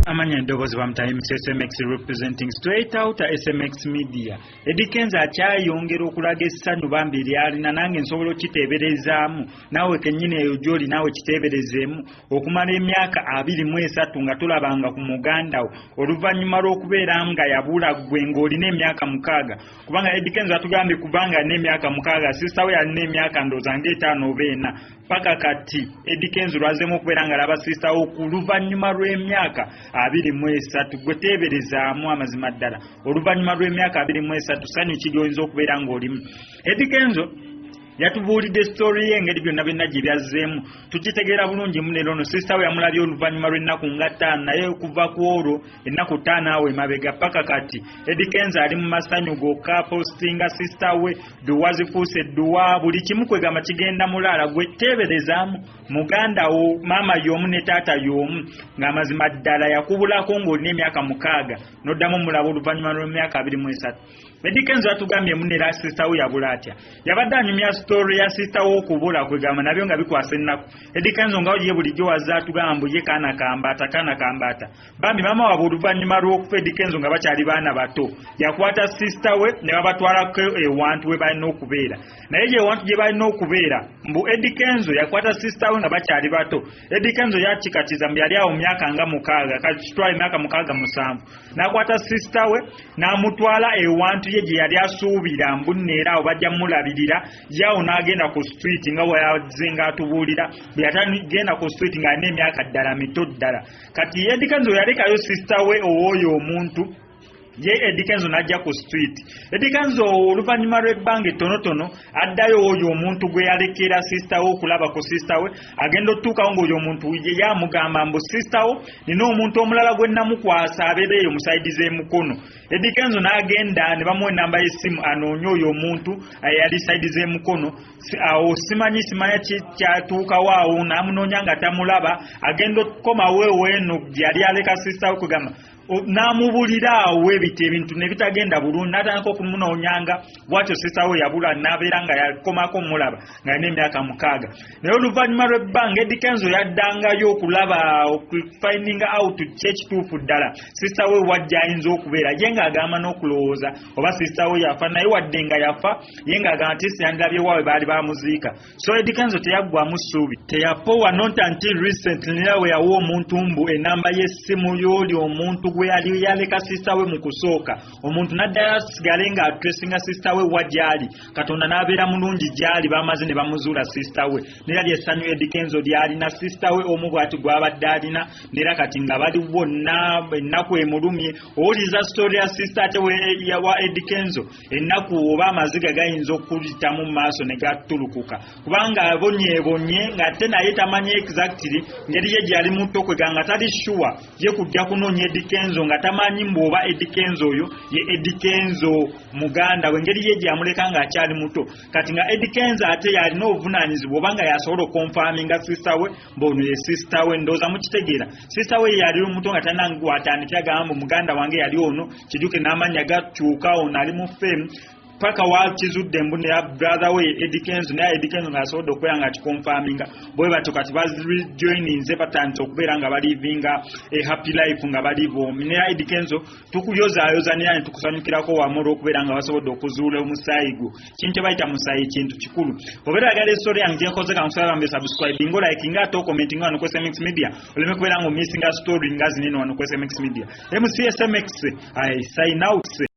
Amanya eddoboozi bamutayimu SMX representing straight out SMX media. Eddy Kenzo akyayongera okulaga essanyu bambi lyalina nange nsobola okiteeberezaamu naawe kennyini eyo gy'oli naawe kiteeberezeemu okumala emyaka 23 nga tulabanga ku Muganda oluvannyuma lw'okubeera nga Yabula gwe ng'olina emyaka 6 kubanga Eddy Kenzo atugambye kubanga alina emyaka 6 sister we alina emyaka ndooza nga 5 oba 4 paka kati Eddy Kenzo lwazeemu okubeera nga alaba sister we ku luvannyuma lw'emyaka 23 gwe teeberezaamu amazima ddala oluvannyuma lw'emyaka 23 ssanyu ki gy'oyinza okubeera ng'olimu. Eddy Kenzo yatubuulidde story ye engeri byonna byonna gye byazzeemu tukitegeera bulungi munero ono sister we yamulabye oluvannyuma lw'ennaku nga 5 naye kuva ku olwo ennaku 5 awo emabega paka kati Eddy Kenzo ali mu masanyu gokka postinga sister we dduwa zifuuse dduwa buli kimu kwegamba kigenda mulaala gwe teeberezaamu muganda wo maama y'omu ne taata y'omu ng'amazima ddala yakubulako ng'olina emyaka 6 n'oddamu mulaba oluvannyuma lw'emyaka 23. Eddy Kenzo atugambye munera sister we Yabula atya yabadde anyumya story ya sister we okubula kwegamba nabyo nga bikwasa ennaku. Eddy Kenzo nga ye bulijjo wazza atugamba mbu ye kaana kambata bambi maama wabwe oluvannyuma lw'okufa Eddy Kenzo nga bakyali baana bato yakwata sister we ne babatwalako ewantu we balina okubeera naye ewantu gye balina okubeera mbu Eddy Kenzo yakwata sister we nga bakyali bato. Eddy Kenzo yakikatiza mbu yali awo myaka nga 6 kakitwala emyaka 6-7 n'akwata sister we n'amutwala ewantu ye gye yali asuubira mbu neera awo bajja mulabirira yawo n'agenda ku street nga bweyazenga atubuulira bwe yatagenda ku street ng'alina emyaka ddala mito ddala kati Eddy Kenzo yalekayo sister we ow'oyo omuntu ye Eddy Kenzo n'ajja ku street. Eddy Kenzo oluvannyuma lw'ebbanga ettonotono addayo oyo omuntu gwe yalekera sister we okulaba ku sister we agenda otuukawo ng'oyo omuntu ye yamugamba mbu sister we nina omuntu omulala gwe namukwasa abeereeyo mu sayidi z'emukono. Eddy Kenzo n'agenda ne bamuwa ennamba y'essimu anoonye oyo omuntu yali sayidi z'emukono awo simanya kyatuukawo awo n'amunoonya nga tamulaba agenda okukomawo eno gye yali aleka sister we kugamba n'amubulira awo ebintu ne bitagenda bulungi n'atandika okumunoonyanga bw'atyo sister we Yabula n'abeera nga yakomako mulaba nga alina emyaka 6 naye oluvannyuma lw'ebbanga Eddy Kenzo yaddangayo okulaba okufinding out kyekituufu ddala sister we wajja ayinza okubeera ye ng'agamba n'okulowooza oba sister we yafa naye wadde nga yafa ye ng'agamba nti siyandabye waawe baali bamuziika. So Eddy Kenzo teyaggwamu ssuubi teyapowa not until recently nawe yawa omuntu mbu ennamba y'essimu y'oli omuntu gwe yali yaleka sister we mu kusooka omuntu n'addala asigale nga atresinga sister we wajjali Katonda n'abeera mulungi gyali bamaze ne bamuzuula sister we neera lyessanyu Eddy Kenzo lyalina sister we omu bw'ati gw'abadde alina neera kati nga bali bonna ennaku emulumye owuliriza story ya sister ate wa Eddy Kenzo ennaku oba amaziga gayinza okuyitamu mu maaso ne gatulukuka kubanga abonyeebonye ng'ate naye tamanyi exactly ngeri ye gyali muto kweganga tali sure ye kujja kunoonya Eddy Kenzo nga tamanyi mboba Eddy Kenzo oyo ye Eddy Kenzo Muganda wengeri ye gyamuleka nga akyali muto kati nga Eddy Kenzo ate yalina obuvunaanyizibwa obanga yasobola okonfaminga sister we mbono ye sister we ndooza mukitegeera sister we yali omuto nga talina gwatandikira gamba muganda wange yali ono kijuke n'amannya gakyuka ono ali mu fame paka wakizudde mbu ne brother we Eddy Kenzo naye Eddy Kenzo ng'asobodde okubeera nga kikonfaminga bwe batyo kati bajoininze batandise okubeera nga balivinga happy life nga bali bomi naye Eddy Kenzo tukuyozaayoza naye ne tukusanyukirako wamu olw'okubeera nga basobodde okuzuula omusaayi gwo kintu kye bayita musaayi kintu kikulu obeera agala essoori yange gyenkoze kamusaba bambe subscribe ngo like nga ate commenting wano ku SMX media oleme kubeera nga omissinga story nga zinino wano ku SMX media MC SMX I sign out.